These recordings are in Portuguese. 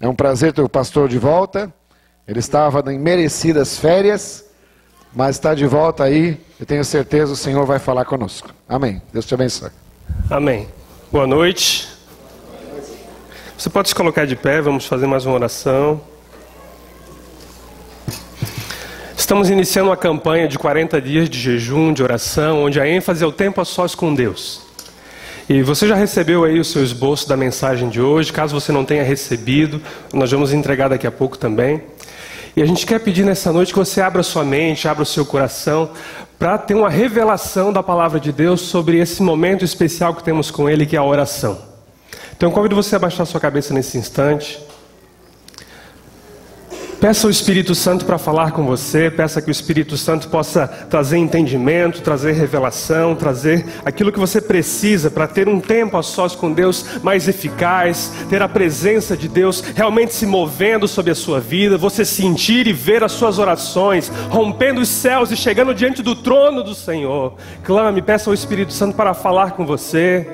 É um prazer ter o pastor de volta. Ele estava em merecidas férias, mas está de volta aí. Eu tenho certeza que o Senhor vai falar conosco. Amém. Deus te abençoe. Amém. Boa noite. Você pode se colocar de pé, vamos fazer mais uma oração. Estamos iniciando uma campanha de 40 dias de jejum, de oração, onde a ênfase é o tempo a sós com Deus. E você já recebeu aí o seu esboço da mensagem de hoje. Caso você não tenha recebido, nós vamos entregar daqui a pouco também. E a gente quer pedir nessa noite que você abra sua mente, abra o seu coração, para ter uma revelação da palavra de Deus sobre esse momento especial que temos com Ele, que é a oração. Então eu convido você a abaixar sua cabeça nesse instante. Peça ao Espírito Santo para falar com você, peça que o Espírito Santo possa trazer entendimento, trazer revelação, trazer aquilo que você precisa para ter um tempo a sós com Deus mais eficaz, ter a presença de Deus realmente se movendo sobre a sua vida, você sentir e ver as suas orações, rompendo os céus e chegando diante do trono do Senhor. Clame, peça ao Espírito Santo para falar com você.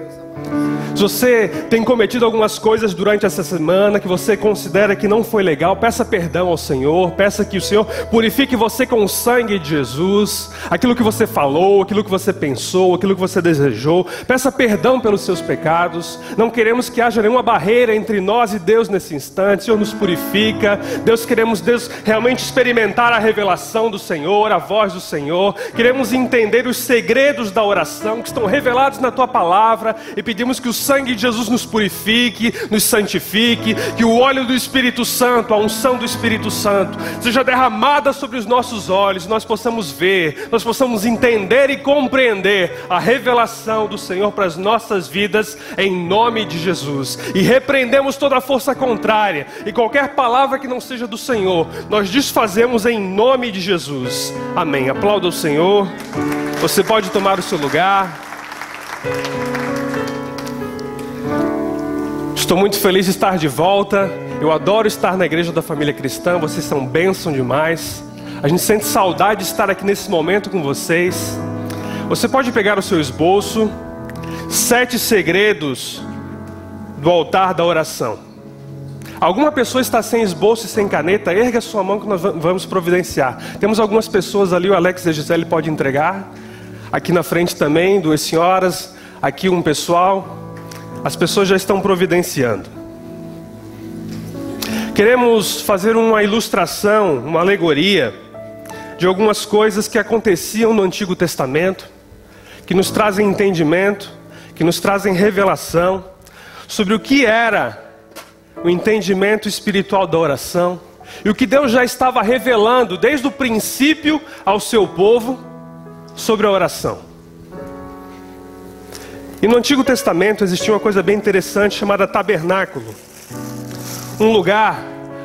Se você tem cometido algumas coisas durante essa semana que você considera que não foi legal, peça perdão ao Senhor, peça que o Senhor purifique você com o sangue de Jesus, aquilo que você falou, aquilo que você pensou, aquilo que você desejou, peça perdão pelos seus pecados. Não queremos que haja nenhuma barreira entre nós e Deus nesse instante. O Senhor nos purifica, queremos realmente experimentar a revelação do Senhor, a voz do Senhor, queremos entender os segredos da oração que estão revelados na Tua Palavra e pedimos que o sangue de Jesus nos purifique, nos santifique, que o óleo do Espírito Santo, a unção do Espírito Santo seja derramada sobre os nossos olhos, nós possamos ver, nós possamos entender e compreender a revelação do Senhor para as nossas vidas, em nome de Jesus. E repreendemos toda a força contrária e qualquer palavra que não seja do Senhor, nós desfazemos em nome de Jesus. Amém. Aplauda o Senhor. Você pode tomar o seu lugar. Estou muito feliz de estar de volta. Eu adoro estar na igreja da família cristã. Vocês são bênção demais. A gente sente saudade de estar aqui nesse momento com vocês. Você pode pegar o seu esboço. 7 segredos do altar da oração. Alguma pessoa está sem esboço e sem caneta? Erga a sua mão que nós vamos providenciar. Temos algumas pessoas ali, o Alex e a Gisele pode entregar. Aqui na frente também, 2 senhoras. Aqui um pessoal. As pessoas já estão providenciando. Queremos fazer uma ilustração, uma alegoria de algumas coisas que aconteciam no Antigo Testamento, que nos trazem entendimento, que nos trazem revelação sobre o que era o entendimento espiritual da oração e o que Deus já estava revelando desde o princípio ao seu povo sobre a oração. E no Antigo Testamento existia uma coisa bem interessante chamada tabernáculo. Um lugar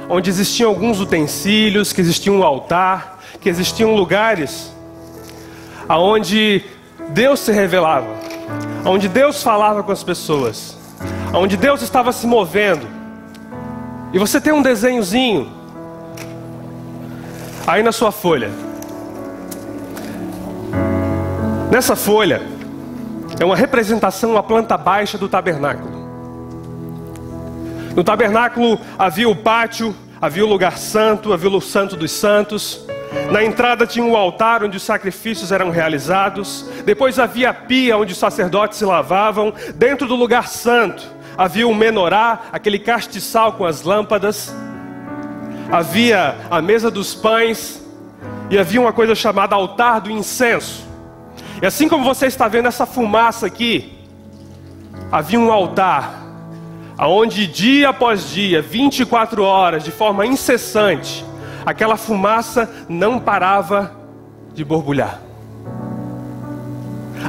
onde existiam alguns utensílios, que existia um altar, que existiam lugares onde Deus se revelava, onde Deus falava com as pessoas, onde Deus estava se movendo. E você tem um desenhozinho aí na sua folha. Nessa folha é uma representação, a planta baixa do tabernáculo. No tabernáculo havia o pátio, havia o lugar santo, havia o santo dos santos. Na entrada tinha um altar onde os sacrifícios eram realizados. Depois havia a pia onde os sacerdotes se lavavam. Dentro do lugar santo havia o menorá, aquele castiçal com as lâmpadas. Havia a mesa dos pães. E havia uma coisa chamada altar do incenso. E assim como você está vendo essa fumaça aqui, havia um altar, onde dia após dia, 24 horas, de forma incessante, aquela fumaça não parava de borbulhar.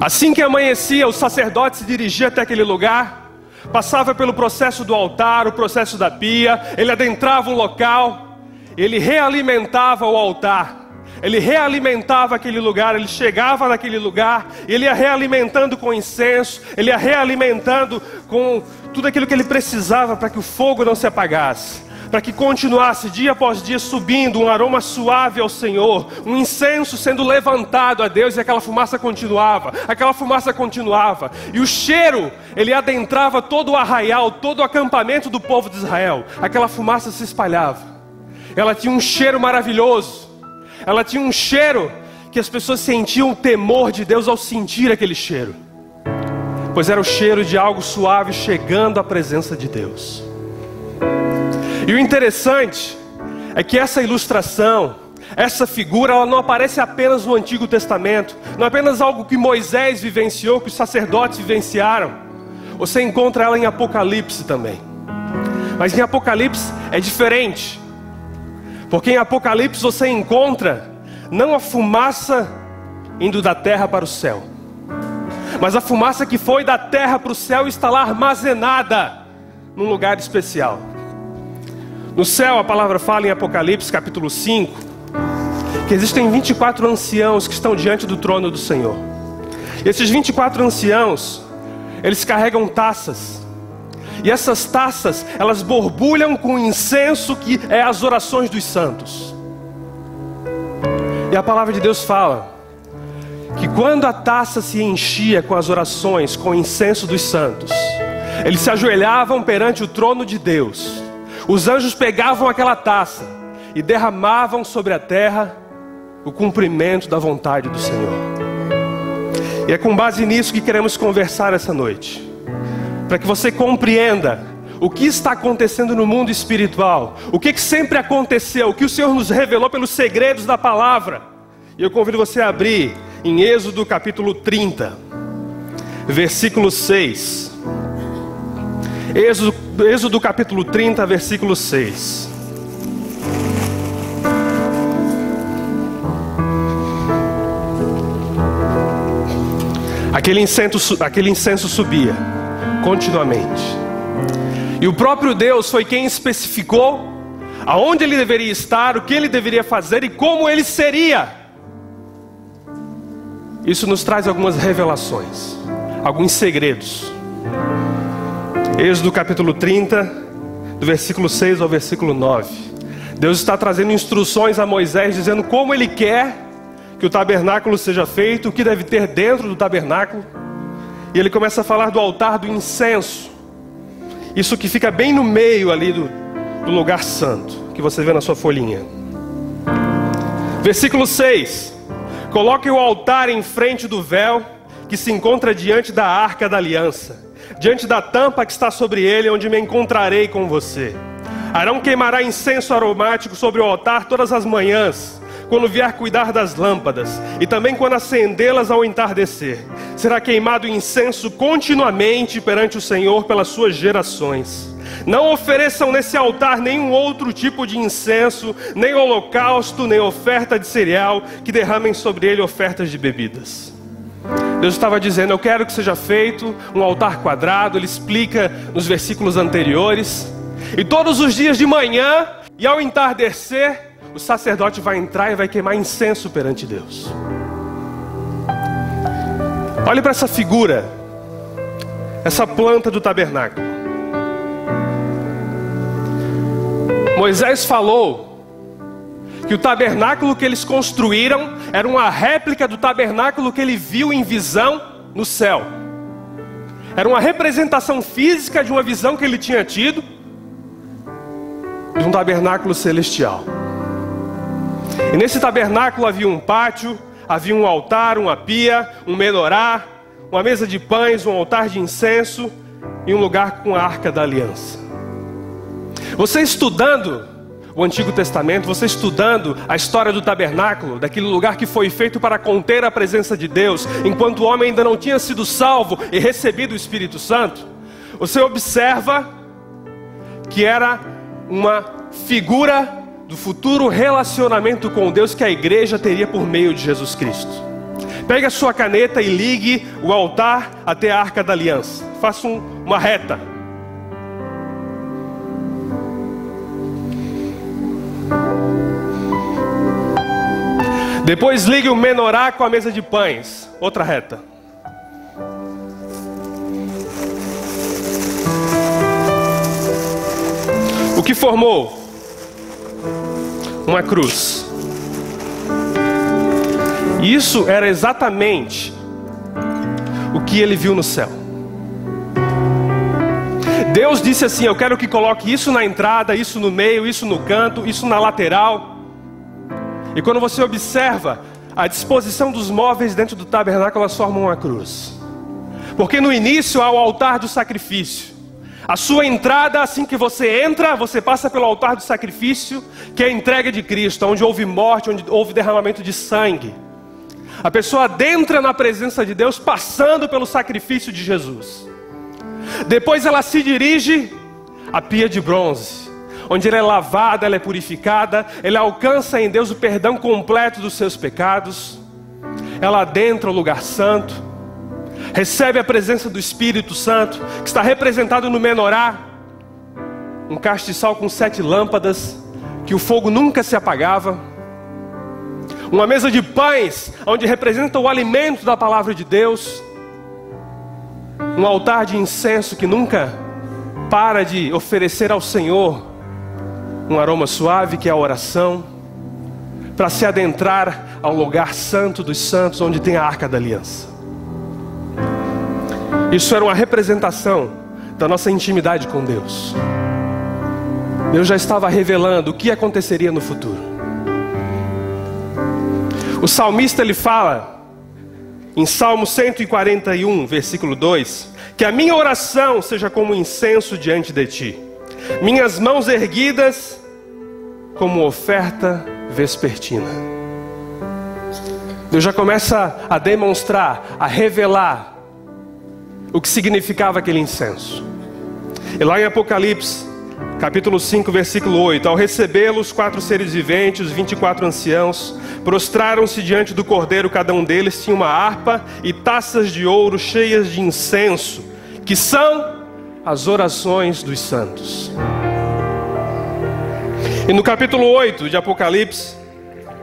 Assim que amanhecia, o sacerdote se dirigia até aquele lugar, passava pelo processo do altar, o processo da pia, ele adentrava o local, ele realimentava o altar. Ele realimentava aquele lugar, ele chegava naquele lugar, ele ia realimentando com incenso, ele ia realimentando com tudo aquilo que ele precisava para que o fogo não se apagasse, para que continuasse dia após dia subindo um aroma suave ao Senhor, um incenso sendo levantado a Deus, e aquela fumaça continuava, e o cheiro, ele adentrava todo o arraial, todo o acampamento do povo de Israel. Aquela fumaça se espalhava, ela tinha um cheiro maravilhoso, ela tinha um cheiro que as pessoas sentiam o temor de Deus ao sentir aquele cheiro, pois era o cheiro de algo suave chegando à presença de Deus. E o interessante é que essa ilustração, essa figura, ela não aparece apenas no Antigo Testamento, não é apenas algo que Moisés vivenciou, que os sacerdotes vivenciaram. Você encontra ela em Apocalipse também. Mas em Apocalipse é diferente, porque em Apocalipse você encontra não a fumaça indo da terra para o céu, mas a fumaça que foi da terra para o céu está lá armazenada num lugar especial. No céu, a palavra fala em Apocalipse capítulo 5, que existem 24 anciãos que estão diante do trono do Senhor. E esses 24 anciãos, eles carregam taças. E essas taças, elas borbulham com incenso que é as orações dos santos. E a palavra de Deus fala que quando a taça se enchia com as orações, com o incenso dos santos, eles se ajoelhavam perante o trono de Deus. Os anjos pegavam aquela taça e derramavam sobre a terra o cumprimento da vontade do Senhor. E é com base nisso que queremos conversar essa noite, para que você compreenda o que está acontecendo no mundo espiritual, o que sempre aconteceu, o que o Senhor nos revelou pelos segredos da palavra. E eu convido você a abrir em Êxodo capítulo 30, versículo 6. Êxodo capítulo 30, versículo 6. Aquele incenso subia continuamente. E o próprio Deus foi quem especificou aonde ele deveria estar, o que ele deveria fazer e como ele seria. Isso nos traz algumas revelações, alguns segredos. Êxodo capítulo 30, do versículo 6 ao versículo 9. Deus está trazendo instruções a Moisés, dizendo como ele quer que o tabernáculo seja feito, o que deve ter dentro do tabernáculo. E ele começa a falar do altar do incenso, isso que fica bem no meio ali do lugar santo, que você vê na sua folhinha. Versículo 6. Coloque o altar em frente do véu que se encontra diante da arca da aliança, diante da tampa que está sobre ele, onde me encontrarei com você. Arão queimará incenso aromático sobre o altar todas as manhãs, quando vier cuidar das lâmpadas, e também quando acendê-las ao entardecer. Será queimado incenso continuamente perante o Senhor pelas suas gerações. Não ofereçam nesse altar nenhum outro tipo de incenso, nem holocausto, nem oferta de cereal, que derramem sobre ele ofertas de bebidas. Deus estava dizendo, eu quero que seja feito um altar quadrado. Ele explica nos versículos anteriores. E todos os dias de manhã e ao entardecer, o sacerdote vai entrar e vai queimar incenso perante Deus. Olhe para essa figura, essa planta do tabernáculo. Moisés falou que o tabernáculo que eles construíram era uma réplica do tabernáculo que ele viu em visão no céu. Era uma representação física de uma visão que ele tinha tido de um tabernáculo celestial. E nesse tabernáculo havia um pátio, havia um altar, uma pia, um menorá, uma mesa de pães, um altar de incenso e um lugar com a arca da aliança. Você estudando o Antigo Testamento, você estudando a história do tabernáculo, daquele lugar que foi feito para conter a presença de Deus, enquanto o homem ainda não tinha sido salvo e recebido o Espírito Santo, você observa que era uma figura do futuro relacionamento com Deus que a igreja teria por meio de Jesus Cristo. Pegue a sua caneta e ligue o altar até a arca da aliança. Faça uma reta. Depois ligue o menorá com a mesa de pães. Outra reta. O que formou? uma cruz. Isso era exatamente o que ele viu no céu. Deus disse assim: eu quero que coloque isso na entrada, isso no meio, isso no canto, isso na lateral. E quando você observa a disposição dos móveis dentro do tabernáculo, elas formam uma cruz. Porque no início há o altar do sacrifício. A sua entrada, assim que você entra, você passa pelo altar do sacrifício, que é a entrega de Cristo, onde houve morte, onde houve derramamento de sangue. A pessoa adentra na presença de Deus passando pelo sacrifício de Jesus. Depois ela se dirige à pia de bronze, onde ela é lavada, ela é purificada, ela alcança em Deus o perdão completo dos seus pecados. Ela adentra o lugar santo, recebe a presença do Espírito Santo, que está representado no menorá, um castiçal com 7 lâmpadas, que o fogo nunca se apagava, uma mesa de pães, onde representa o alimento da palavra de Deus, um altar de incenso que nunca para de oferecer ao Senhor um aroma suave, que é a oração, para se adentrar ao lugar santo dos santos, onde tem a Arca da Aliança. Isso era uma representação da nossa intimidade com Deus. Deus já estava revelando o que aconteceria no futuro. O salmista, ele fala em Salmo 141, versículo 2, que a minha oração seja como incenso diante de ti, minhas mãos erguidas como oferta vespertina. Deus já começa a demonstrar, a revelar o que significava aquele incenso. E lá em Apocalipse, capítulo 5, versículo 8, ao recebê-lo, os 4 seres viventes, os 24 anciãos, prostraram-se diante do Cordeiro, cada um deles tinha uma harpa e taças de ouro cheias de incenso, que são as orações dos santos. E no capítulo 8 de Apocalipse,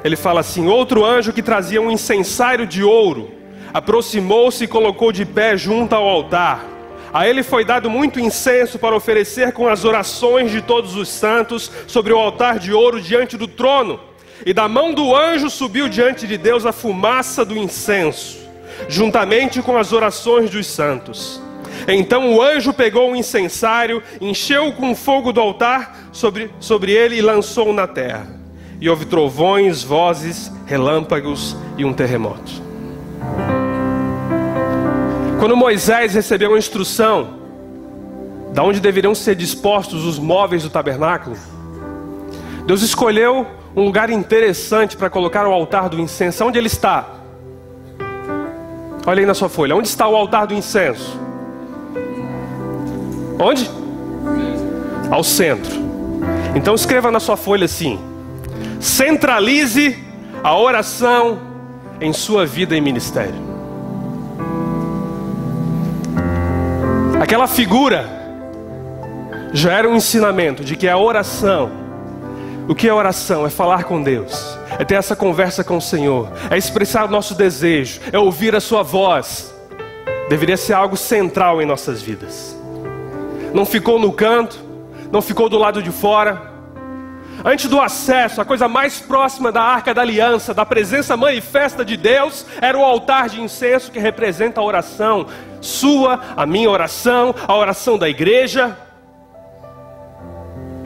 ele fala assim: outro anjo que trazia um incensário de ouro, aproximou-se e colocou de pé junto ao altar. A ele foi dado muito incenso para oferecer com as orações de todos os santos sobre o altar de ouro diante do trono. E da mão do anjo subiu diante de Deus a fumaça do incenso, juntamente com as orações dos santos. Então o anjo pegou o incensário, encheu-o com fogo do altar sobre ele e lançou-o na terra. E houve trovões, vozes, relâmpagos e um terremoto. Quando Moisés recebeu a instrução de onde deveriam ser dispostos os móveis do tabernáculo, Deus escolheu um lugar interessante para colocar o altar do incenso. Onde ele está? Olha aí na sua folha. Onde está o altar do incenso? Onde? Ao centro. Então escreva na sua folha assim: centralize a oração em sua vida e ministério. Aquela figura já era um ensinamento de que a oração, o que é oração? É falar com Deus, é ter essa conversa com o Senhor, é expressar o nosso desejo, é ouvir a sua voz. Deveria ser algo central em nossas vidas. Não ficou no canto, não ficou do lado de fora. Antes do acesso, a coisa mais próxima da Arca da Aliança, da presença manifesta de Deus, era o altar de incenso, que representa a oração sua, a minha oração, a oração da igreja.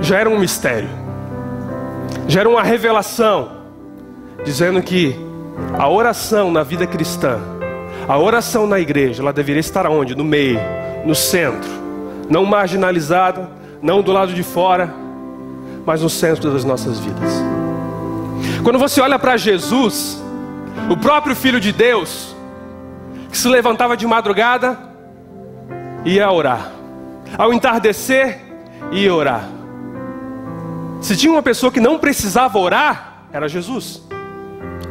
Já era um mistério, já era uma revelação, dizendo que a oração na vida cristã, a oração na igreja, ela deveria estar onde? No meio, no centro, não marginalizada, não do lado de fora, mas no centro das nossas vidas. Quando você olha para Jesus, o próprio Filho de Deus, que se levantava de madrugada, ia orar, ao entardecer, ia orar. Se tinha uma pessoa que não precisava orar, era Jesus.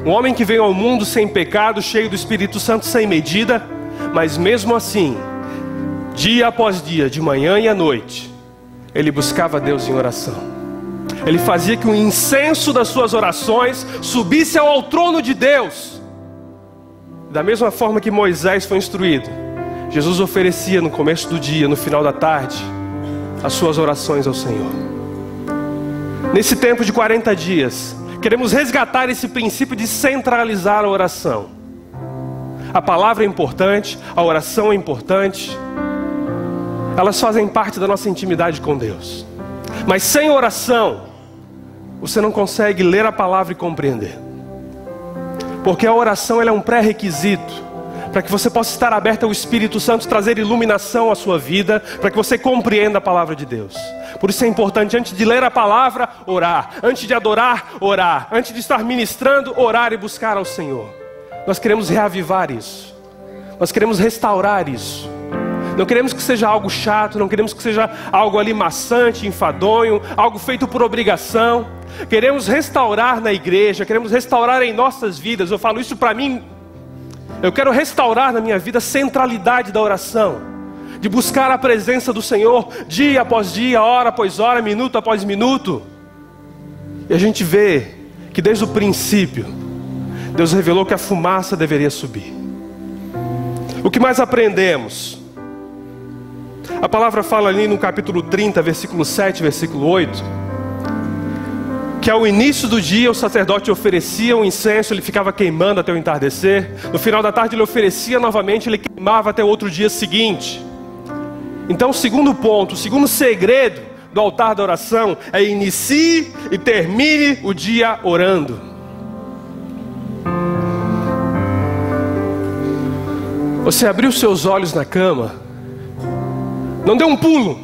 Um homem que veio ao mundo sem pecado, cheio do Espírito Santo, sem medida, mas mesmo assim, dia após dia, de manhã e à noite, ele buscava Deus em oração. Ele fazia que o incenso das suas orações subisse ao trono de Deus. Da mesma forma que Moisés foi instruído, Jesus oferecia no começo do dia, no final da tarde, as suas orações ao Senhor. Nesse tempo de 40 dias, queremos resgatar esse princípio de centralizar a oração. A palavra é importante, a oração é importante. Elas fazem parte da nossa intimidade com Deus. Mas sem oração, você não consegue ler a palavra e compreender. Porque a oração ela é um pré-requisito para que você possa estar aberto ao Espírito Santo, trazer iluminação à sua vida, para que você compreenda a palavra de Deus. Por isso é importante, antes de ler a palavra, orar. Antes de adorar, orar. Antes de estar ministrando, orar e buscar ao Senhor. Nós queremos reavivar isso. Nós queremos restaurar isso. Não queremos que seja algo chato, não queremos que seja algo ali maçante, enfadonho, algo feito por obrigação. Queremos restaurar na igreja, queremos restaurar em nossas vidas. Eu falo isso para mim. Eu quero restaurar na minha vida a centralidade da oração, de buscar a presença do Senhor dia após dia, hora após hora, minuto após minuto. E a gente vê que desde o princípio, Deus revelou que a fumaça deveria subir. O que mais aprendemos? A palavra fala ali no capítulo 30, versículo 7, versículo 8, que ao início do dia o sacerdote oferecia um incenso, ele ficava queimando até o entardecer. No final da tarde ele oferecia novamente, ele queimava até o outro dia seguinte. Então o segundo ponto, o segundo segredo do altar da oração é inicie e termine o dia orando. Você abriu seus olhos na cama, não deu um pulo,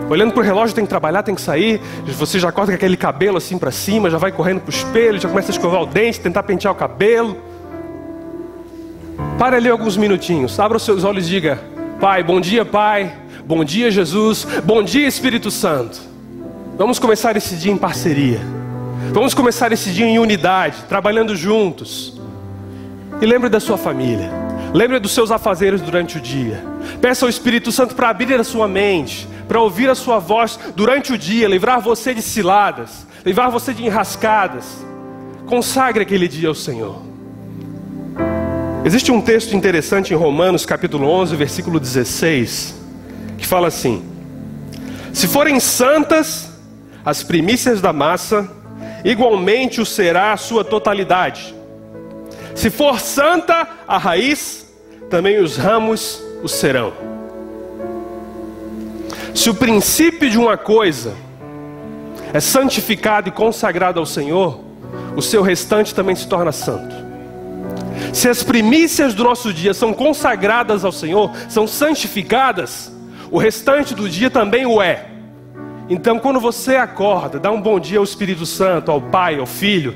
olhando para o relógio, tem que trabalhar, tem que sair. Você já corta com aquele cabelo assim para cima, já vai correndo para o espelho, já começa a escovar o dente, tentar pentear o cabelo. Para ali alguns minutinhos, abra os seus olhos e diga: Pai, bom dia Pai, bom dia Jesus, bom dia Espírito Santo. Vamos começar esse dia em parceria. Vamos começar esse dia em unidade, trabalhando juntos. E lembre da sua família. Lembre dos seus afazeres durante o dia. Peça ao Espírito Santo para abrir a sua mente, para ouvir a sua voz durante o dia, livrar você de ciladas, livrar você de enrascadas. Consagre aquele dia ao Senhor. Existe um texto interessante em Romanos capítulo 11, versículo 16, que fala assim: se forem santas as primícias da massa, igualmente o será a sua totalidade. Se for santa a raiz, também os ramos o serão. Se o princípio de uma coisa é santificado e consagrado ao Senhor, o seu restante também se torna santo. Se as primícias do nosso dia são consagradas ao Senhor, são santificadas, o restante do dia também o é. Então quando você acorda, dá um bom dia ao Espírito Santo, ao Pai, ao Filho,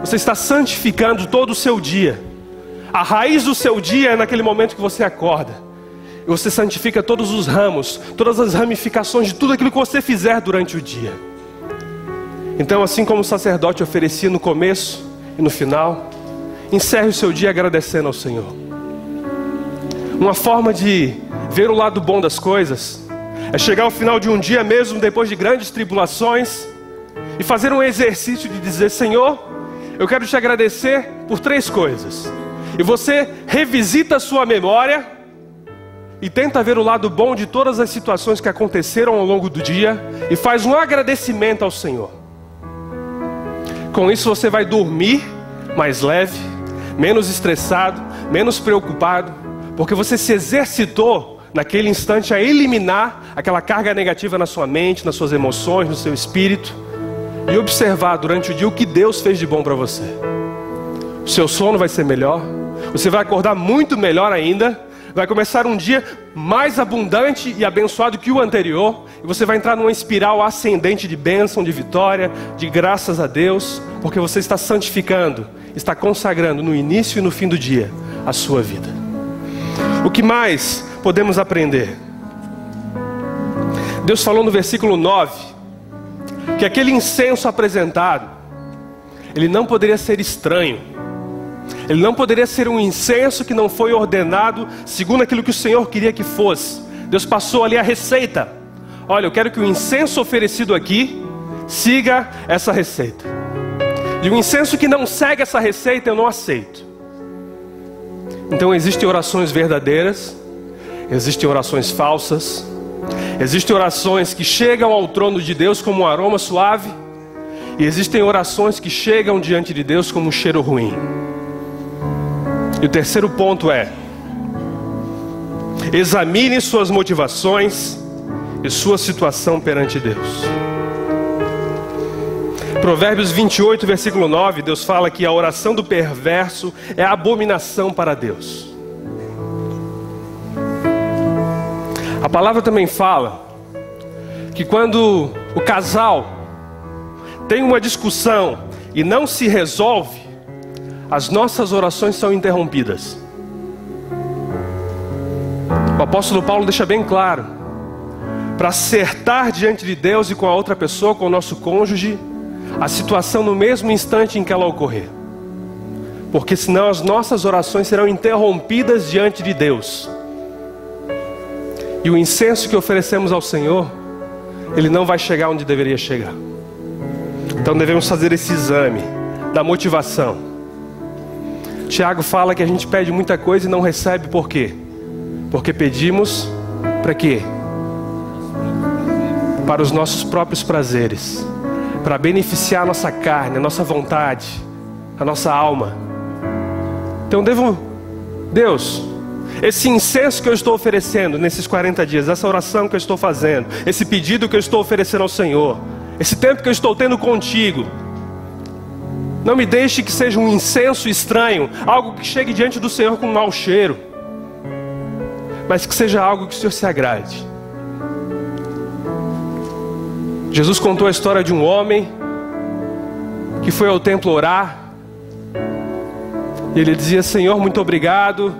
você está santificando todo o seu dia. A raiz do seu dia é naquele momento que você acorda. E você santifica todos os ramos, todas as ramificações de tudo aquilo que você fizer durante o dia. Então, assim como o sacerdote oferecia no começo e no final, encerre o seu dia agradecendo ao Senhor. Uma forma de ver o lado bom das coisas é chegar ao final de um dia mesmo, depois de grandes tribulações, e fazer um exercício de dizer: Senhor, eu quero te agradecer por 3 coisas. E você revisita a sua memória e tenta ver o lado bom de todas as situações que aconteceram ao longo do dia e faz um agradecimento ao Senhor. Com isso você vai dormir mais leve, menos estressado, menos preocupado, porque você se exercitou naquele instante a eliminar aquela carga negativa na sua mente, nas suas emoções, no seu espírito, e observar durante o dia o que Deus fez de bom para você. O seu sono vai ser melhor, você vai acordar muito melhor ainda, vai começar um dia mais abundante e abençoado que o anterior, e você vai entrar numa espiral ascendente de bênção, de vitória, de graças a Deus, porque você está santificando, está consagrando no início e no fim do dia a sua vida. O que mais podemos aprender? Deus falou no versículo 9, que aquele incenso apresentado, ele não poderia ser estranho. Ele não poderia ser um incenso que não foi ordenado segundo aquilo que o Senhor queria que fosse. Deus passou ali a receita. Olha, eu quero que o incenso oferecido aqui siga essa receita. E o incenso que não segue essa receita eu não aceito. Então existem orações verdadeiras, existem orações falsas, Existem orações que chegam ao trono de Deus como um aroma suave, e existem orações que chegam diante de Deus como um cheiro ruim. E o terceiro ponto é: examine suas motivações e sua situação perante Deus. Provérbios 28, versículo 9, Deus fala que a oração do perverso é abominação para Deus. A palavra também fala que quando o casal tem uma discussão e não se resolve, as nossas orações são interrompidas. O apóstolo Paulo deixa bem claro: para acertar diante de Deus e com a outra pessoa, com o nosso cônjuge, a situação no mesmo instante em que ela ocorrer. Porque senão as nossas orações serão interrompidas diante de Deus. E o incenso que oferecemos ao Senhor, ele não vai chegar onde deveria chegar. Então devemos fazer esse exame da motivação. Tiago fala que a gente pede muita coisa e não recebe, por quê? Porque pedimos para quê? Para os nossos próprios prazeres, para beneficiar a nossa carne, a nossa vontade, a nossa alma. Então Deus, esse incenso que eu estou oferecendo nesses 40 dias, essa oração que eu estou fazendo, esse pedido que eu estou oferecendo ao Senhor, esse tempo que eu estou tendo contigo, não me deixe que seja um incenso estranho, algo que chegue diante do Senhor com um mau cheiro, mas que seja algo que o Senhor se agrade. Jesus contou a história de um homem que foi ao templo orar, e ele dizia: Senhor, muito obrigado,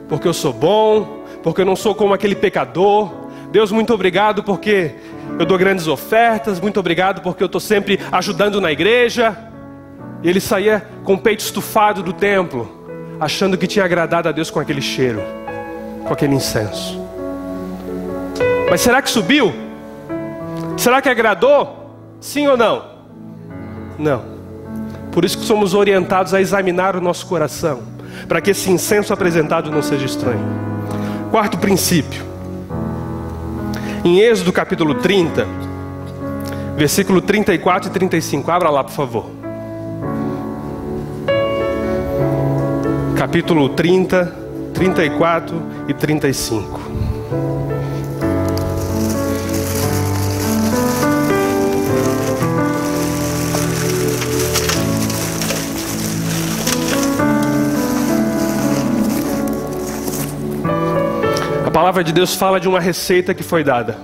porque eu sou bom, porque eu não sou como aquele pecador. Deus, muito obrigado porque eu dou grandes ofertas, muito obrigado porque eu estou sempre ajudando na igreja. E ele saía com o peito estufado do templo, achando que tinha agradado a Deus com aquele cheiro, com aquele incenso. Mas será que subiu? Será que agradou? Sim ou não? Não. Por isso que somos orientados a examinar o nosso coração, para que esse incenso apresentado não seja estranho. Quarto princípio. Em Êxodo capítulo 30, versículo 34 e 35. Abra lá, por favor. Capítulo 30, 34 e 35. A palavra de Deus fala de uma receita que foi dada.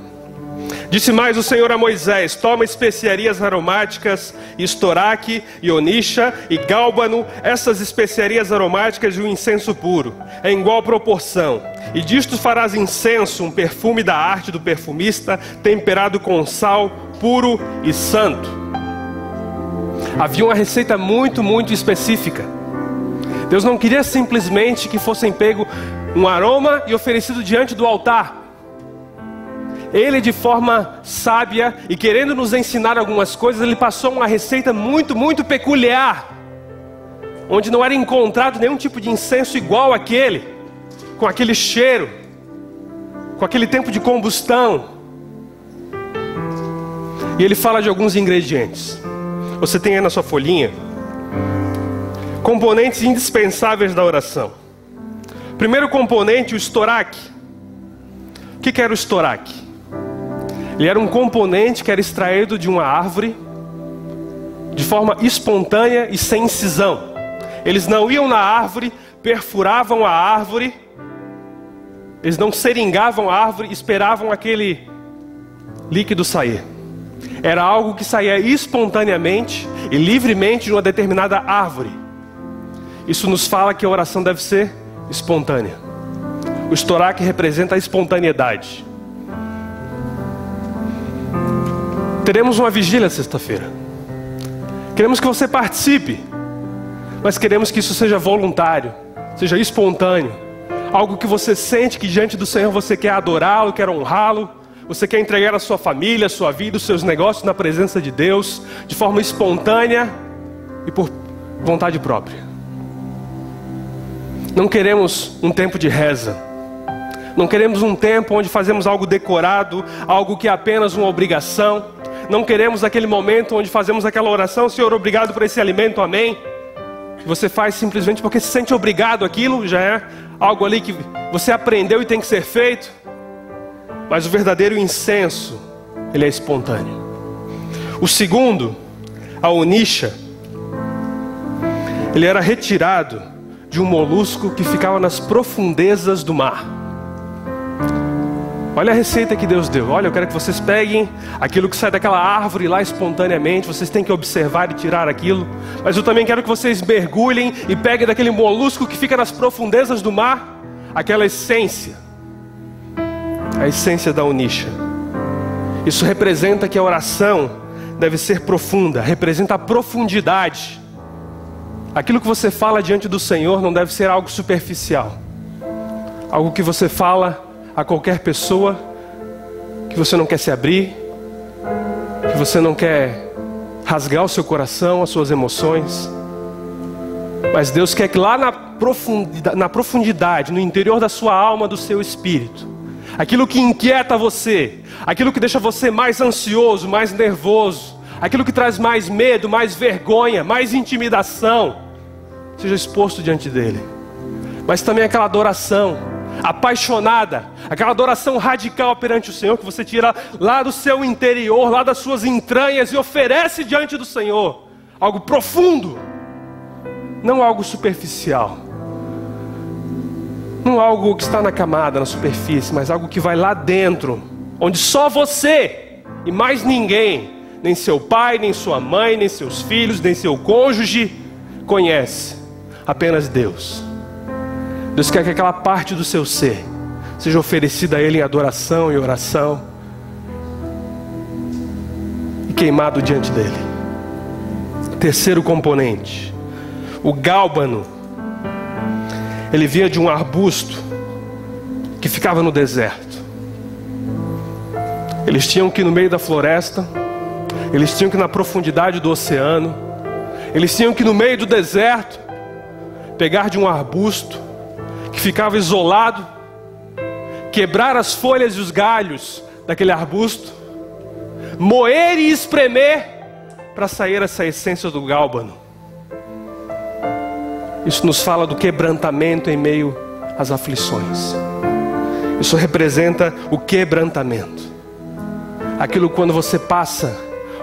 Disse mais o Senhor a Moisés: toma especiarias aromáticas, estoraque, ionisha e gálbano, essas especiarias aromáticas e o incenso puro, em igual proporção. E disto farás incenso, um perfume da arte do perfumista, temperado com sal, puro e santo. Havia uma receita muito específica. Deus não queria simplesmente que fossem pego um aroma e oferecido diante do altar. Ele, de forma sábia e querendo nos ensinar algumas coisas, ele passou uma receita muito peculiar, onde não era encontrado nenhum tipo de incenso igual àquele, com aquele cheiro, com aquele tempo de combustão. E ele fala de alguns ingredientes. Você tem aí na sua folhinha componentes indispensáveis da oração. Primeiro componente, o estoraque. O que era o estoraque? Ele era um componente que era extraído de uma árvore de forma espontânea e sem incisão. Eles não iam na árvore, perfuravam a árvore, eles não seringavam a árvore, esperavam aquele líquido sair. Era algo que saía espontaneamente e livremente de uma determinada árvore. Isso nos fala que a oração deve ser espontânea. O estoraque representa a espontaneidade. Teremos uma vigília sexta-feira. Queremos que você participe, mas queremos que isso seja voluntário, seja espontâneo. Algo que você sente que diante do Senhor você quer adorá-lo, quer honrá-lo. Você quer entregar a sua família, a sua vida, os seus negócios na presença de Deus, de forma espontânea e por vontade própria. Não queremos um tempo de reza, Não queremos um tempo onde fazemos algo decorado, algo que é apenas uma obrigação. Não queremos aquele momento onde fazemos aquela oração: Senhor, obrigado por esse alimento, amém. Você faz simplesmente porque se sente obrigado, aquilo já é algo ali que você aprendeu e tem que ser feito. Mas o verdadeiro incenso, ele é espontâneo. O segundo, a onixa, ele era retirado de um molusco que ficava nas profundezas do mar. Olha a receita que Deus deu. Olha, eu quero que vocês peguem aquilo que sai daquela árvore lá espontaneamente. Vocês têm que observar e tirar aquilo. Mas eu também quero que vocês mergulhem e peguem daquele molusco que fica nas profundezas do mar aquela essência. A essência da onixa. Isso representa que a oração deve ser profunda. Representa a profundidade. Aquilo que você fala diante do Senhor não deve ser algo superficial. Algo que você fala a qualquer pessoa, que você não quer se abrir, que você não quer rasgar o seu coração, as suas emoções. Mas Deus quer que lá na profundidade, no interior da sua alma, do seu espírito, aquilo que inquieta você, aquilo que deixa você mais ansioso, mais nervoso, aquilo que traz mais medo, mais vergonha, mais intimidação, seja exposto diante dele. Mas também aquela adoração apaixonada, aquela adoração radical perante o Senhor, que você tira lá do seu interior, lá das suas entranhas e oferece diante do Senhor. Algo profundo, não algo superficial, não algo que está na camada, na superfície, mas algo que vai lá dentro, onde só você e mais ninguém, nem seu pai, nem sua mãe, nem seus filhos, nem seu cônjuge conhece, apenas Deus. Deus quer que aquela parte do seu ser seja oferecida a Ele em adoração e oração e queimado diante dEle. Terceiro componente, o gálbano. Ele vinha de um arbusto que ficava no deserto. Eles tinham que ir no meio da floresta, eles tinham que ir na profundidade do oceano, eles tinham que ir no meio do deserto, pegar de um arbusto que ficava isolado, quebrar as folhas e os galhos daquele arbusto, moer e espremer para sair essa essência do gálbano. Isso nos fala do quebrantamento em meio às aflições. Isso representa o quebrantamento. Aquilo quando você passa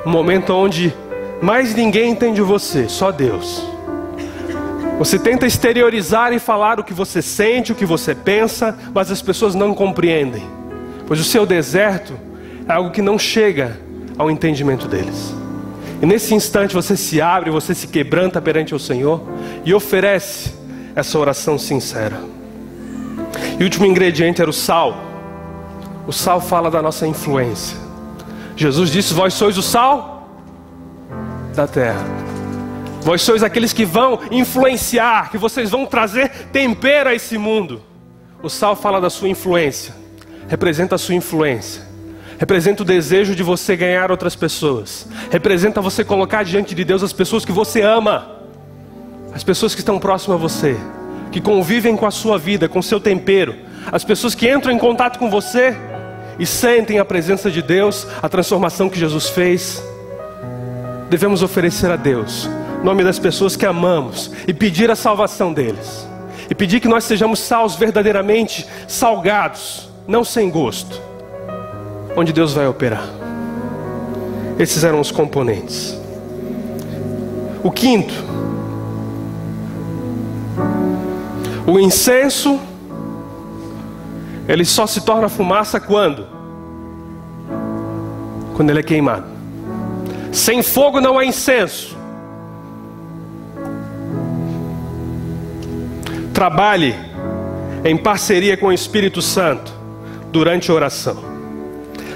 um momento onde mais ninguém entende você, só Deus. Você tenta exteriorizar e falar o que você sente, o que você pensa, mas as pessoas não compreendem, pois o seu deserto é algo que não chega ao entendimento deles. E nesse instante você se abre, você se quebranta perante o Senhor e oferece essa oração sincera. E o último ingrediente era o sal. O sal fala da nossa influência. Jesus disse: vós sois o sal da terra. Vós sois aqueles que vão influenciar, que vocês vão trazer tempero a esse mundo. O sal fala da sua influência, representa a sua influência, representa o desejo de você ganhar outras pessoas, representa você colocar diante de Deus as pessoas que você ama, as pessoas que estão próximas a você, que convivem com a sua vida, com o seu tempero, as pessoas que entram em contato com você e sentem a presença de Deus, a transformação que Jesus fez. Devemos oferecer a Deus o nome das pessoas que amamos e pedir a salvação deles. E pedir que nós sejamos salos verdadeiramente salgados, não sem gosto, onde Deus vai operar. Esses eram os componentes. O quinto, o incenso, ele só se torna fumaça quando ele é queimado. Sem fogo não há incenso. Trabalhe em parceria com o Espírito Santo durante a oração.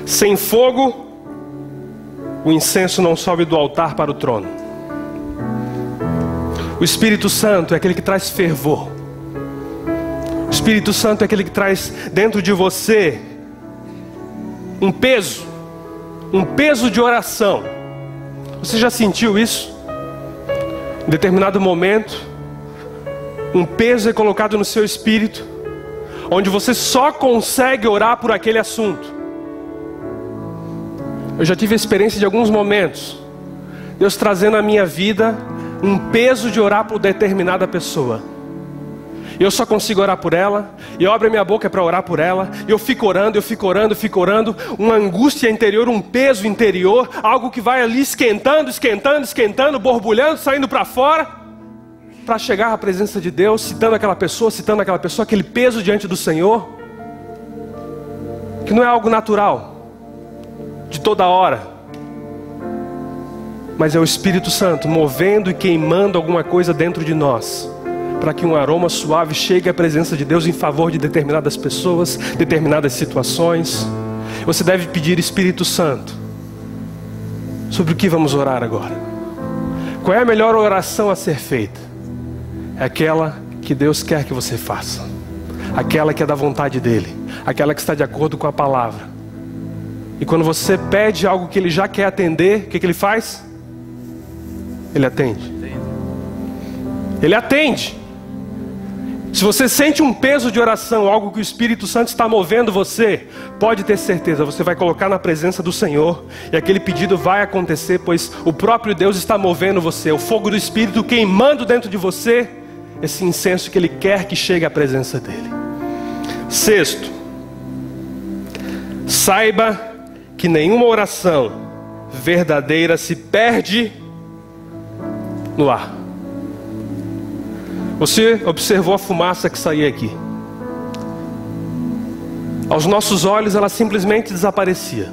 Sem fogo, o incenso não sobe do altar para o trono. O Espírito Santo é aquele que traz fervor. O Espírito Santo é aquele que traz dentro de você um peso de oração. Você já sentiu isso? Em determinado momento, um peso é colocado no seu espírito, onde você só consegue orar por aquele assunto. Eu já tive a experiência de alguns momentos, Deus trazendo à minha vida um peso de orar por determinada pessoa. E eu só consigo orar por ela, e eu abro a minha boca para orar por ela, e eu fico orando, uma angústia interior, um peso interior, algo que vai ali esquentando, borbulhando, saindo para fora, para chegar à presença de Deus, citando aquela pessoa, aquele peso diante do Senhor, que não é algo natural, de toda hora, mas é o Espírito Santo movendo e queimando alguma coisa dentro de nós, para que um aroma suave chegue à presença de Deus em favor de determinadas pessoas, determinadas situações. Você deve pedir: Espírito Santo, sobre o que vamos orar agora? Qual é a melhor oração a ser feita? É aquela que Deus quer que você faça, aquela que é da vontade dEle, aquela que está de acordo com a palavra. E quando você pede algo que Ele já quer atender, o que Ele faz? Ele atende. Ele atende. Se você sente um peso de oração, algo que o Espírito Santo está movendo você, pode ter certeza, você vai colocar na presença do Senhor, e aquele pedido vai acontecer, pois o próprio Deus está movendo você, o fogo do Espírito queimando dentro de você, esse incenso que Ele quer que chegue à presença dEle. Sexto, saiba que nenhuma oração verdadeira se perde no ar. Você observou a fumaça que saía aqui. Aos nossos olhos ela simplesmente desaparecia.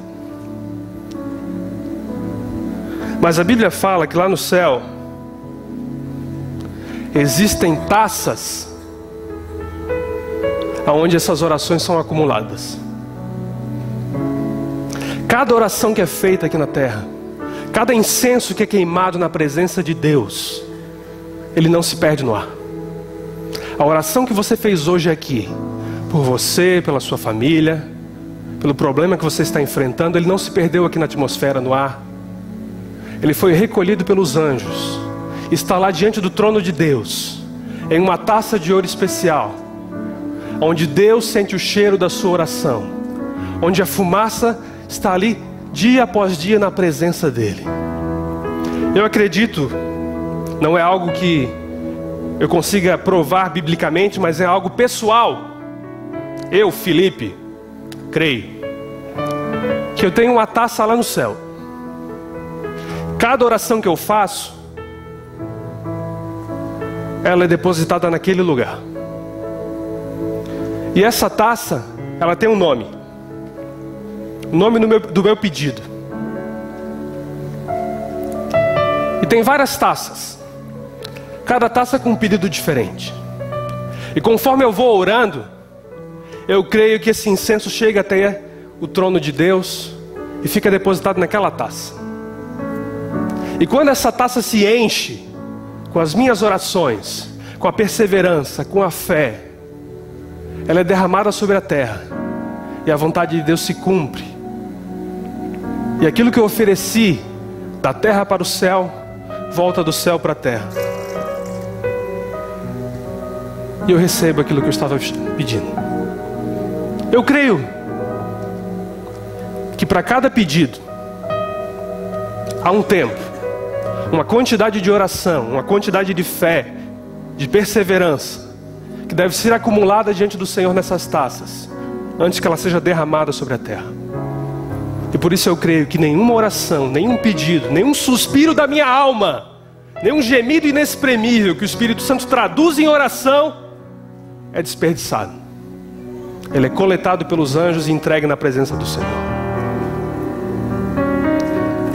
Mas a Bíblia fala que lá no céu existem taças onde essas orações são acumuladas. Cada oração que é feita aqui na terra, cada incenso que é queimado na presença de Deus, ele não se perde no ar. A oração que você fez hoje aqui, por você, pela sua família, pelo problema que você está enfrentando, ele não se perdeu aqui na atmosfera, no ar. Ele foi recolhido pelos anjos, está lá diante do trono de Deus, em uma taça de ouro especial, onde Deus sente o cheiro da sua oração, onde a fumaça está ali dia após dia na presença dEle. Eu acredito, não é algo que eu consiga provar biblicamente, mas é algo pessoal. Eu, Felipe, creio que eu tenho uma taça lá no céu. Cada oração que eu faço, ela é depositada naquele lugar. E essa taça, ela tem um nome. O nome do meu pedido. E tem várias taças. Cada taça com um pedido diferente. E conforme eu vou orando, eu creio que esse incenso chega até o trono de Deus e fica depositado naquela taça. E quando essa taça se enche com as minhas orações, com a perseverança, com a fé, ela é derramada sobre a terra, e a vontade de Deus se cumpre. E aquilo que eu ofereci da terra para o céu, volta do céu para a terra. E eu recebo aquilo que eu estava pedindo. Eu creio que para cada pedido há um tempo, uma quantidade de oração, uma quantidade de fé, de perseverança, que deve ser acumulada diante do Senhor nessas taças, antes que ela seja derramada sobre a terra. E por isso eu creio que nenhuma oração, nenhum pedido, nenhum suspiro da minha alma, nenhum gemido inexprimível que o Espírito Santo traduz em oração é desperdiçado. Ele é coletado pelos anjos e entregue na presença do Senhor.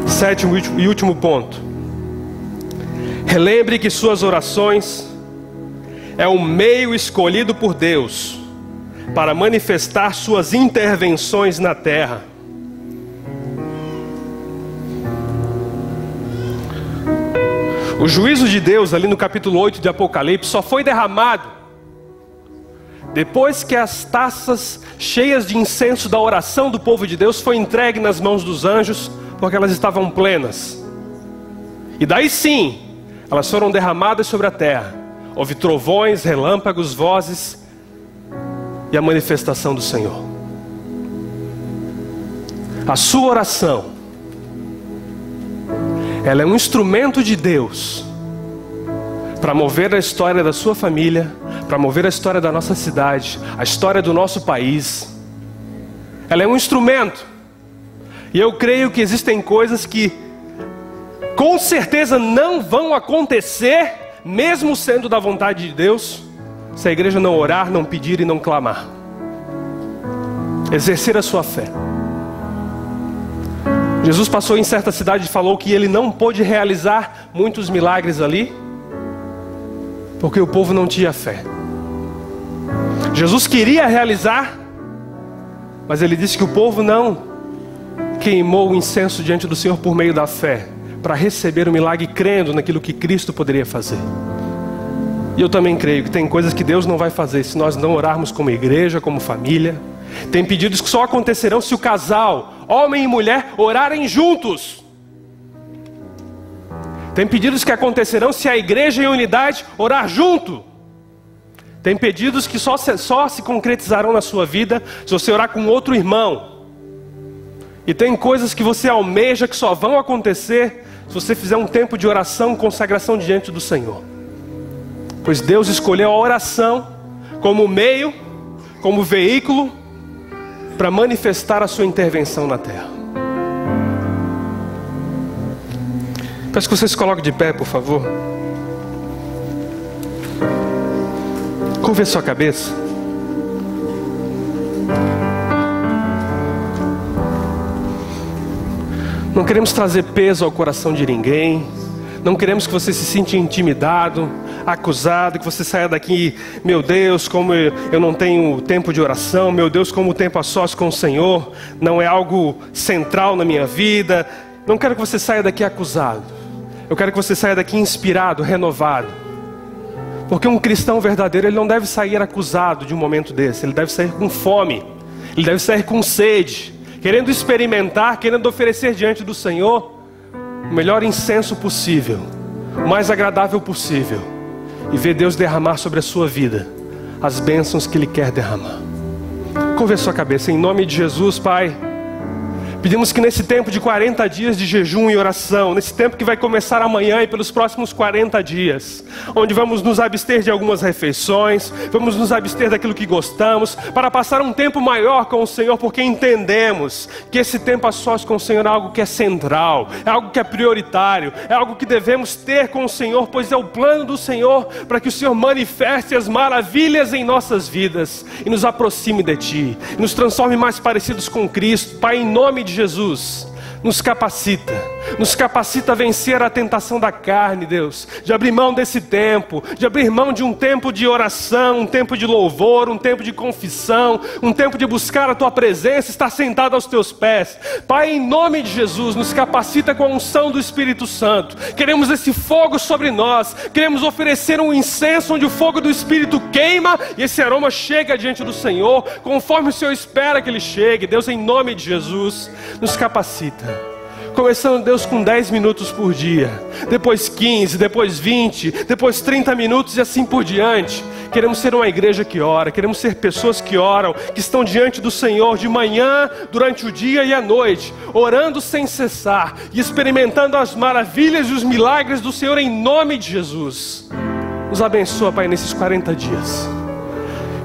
Sétimo e último ponto. Relembre que suas orações é um meio escolhido por Deus para manifestar suas intervenções na terra. O juízo de Deus ali no capítulo 8 de Apocalipse só foi derramado depois que as taças cheias de incenso da oração do povo de Deus foi entregue nas mãos dos anjos, porque elas estavam plenas. E daí sim, elas foram derramadas sobre a terra. Houve trovões, relâmpagos, vozes. e a manifestação do Senhor. A sua oração, ela é um instrumento de Deus para mover a história da sua família, para mover a história da nossa cidade, a história do nosso país. Ela é um instrumento. E eu creio que existem coisas que com certeza não vão acontecer, mesmo sendo da vontade de Deus, se a igreja não orar, não pedir e não clamar. Exercer a sua fé. Jesus passou em certa cidade e falou que ele não pôde realizar muitos milagres ali, porque o povo não tinha fé. Jesus queria realizar, mas ele disse que o povo não queimou o incenso diante do Senhor por meio da fé, para receber o milagre crendo naquilo que Cristo poderia fazer. E eu também creio que tem coisas que Deus não vai fazer se nós não orarmos como igreja, como família. Tem pedidos que só acontecerão se o casal, homem e mulher, orarem juntos. Tem pedidos que acontecerão se a igreja em unidade orar junto. Tem pedidos que só se concretizarão na sua vida se você orar com outro irmão. E tem coisas que você almeja que só vão acontecer se você fizer um tempo de oração, consagração diante do Senhor. Pois Deus escolheu a oração como meio, como veículo, para manifestar a sua intervenção na terra. Peço que você se coloque de pé, por favor. Curve a sua cabeça. Não queremos trazer peso ao coração de ninguém. Não queremos que você se sinta intimidado, acusado, que você saia daqui, meu Deus, como eu não tenho tempo de oração, meu Deus, como o tempo a sós com o Senhor não é algo central na minha vida. Não quero que você saia daqui acusado. Eu quero que você saia daqui inspirado, renovado. Porque um cristão verdadeiro, ele não deve sair acusado de um momento desse. Ele deve sair com fome, ele deve sair com sede, querendo experimentar, querendo oferecer diante do Senhor o melhor incenso possível, o mais agradável possível, e ver Deus derramar sobre a sua vida as bênçãos que Ele quer derramar. Curva a sua cabeça, em nome de Jesus, Pai. Pedimos que nesse tempo de 40 dias de jejum e oração, nesse tempo que vai começar amanhã e pelos próximos 40 dias, onde vamos nos abster de algumas refeições, vamos nos abster daquilo que gostamos, para passar um tempo maior com o Senhor, porque entendemos que esse tempo a sós com o Senhor é algo que é central, é algo que é prioritário, é algo que devemos ter com o Senhor, pois é o plano do Senhor para que o Senhor manifeste as maravilhas em nossas vidas e nos aproxime de Ti, e nos transforme mais parecidos com Cristo. Pai, em nome de Jesus, nos capacita a vencer a tentação da carne, Deus, de abrir mão desse tempo, de abrir mão de um tempo de oração, um tempo de louvor, um tempo de confissão, um tempo de buscar a Tua presença, estar sentado aos Teus pés. Pai, em nome de Jesus, nos capacita com a unção do Espírito Santo. Queremos esse fogo sobre nós, queremos oferecer um incenso onde o fogo do Espírito queima e esse aroma chega diante do Senhor, conforme o Senhor espera que ele chegue. Deus, em nome de Jesus, nos capacita. Começando, Deus, com 10 minutos por dia, depois 15, depois 20, depois 30 minutos e assim por diante. Queremos ser uma igreja que ora, queremos ser pessoas que oram, que estão diante do Senhor de manhã, durante o dia e a noite, orando sem cessar e experimentando as maravilhas e os milagres do Senhor em nome de Jesus. Nos abençoa, Pai, nesses 40 dias.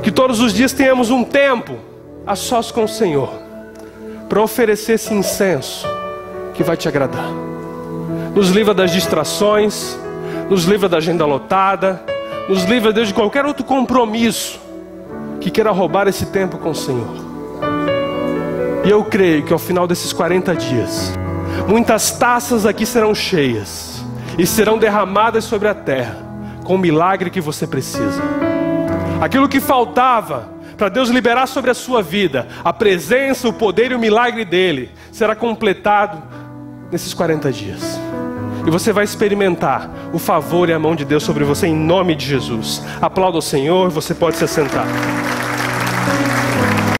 Que todos os dias tenhamos um tempo a sós com o Senhor, para oferecer esse incenso que vai Te agradar. Nos livra das distrações, nos livra da agenda lotada, nos livra, Deus, de qualquer outro compromisso que queira roubar esse tempo com o Senhor. E eu creio que ao final desses 40 dias, muitas taças aqui serão cheias e serão derramadas sobre a terra com o milagre que você precisa. Aquilo que faltava para Deus liberar sobre a sua vida, a presença, o poder e o milagre dEle, será completado nesses 40 dias. E você vai experimentar o favor e a mão de Deus sobre você em nome de Jesus. Aplauda o Senhor, você pode se assentar.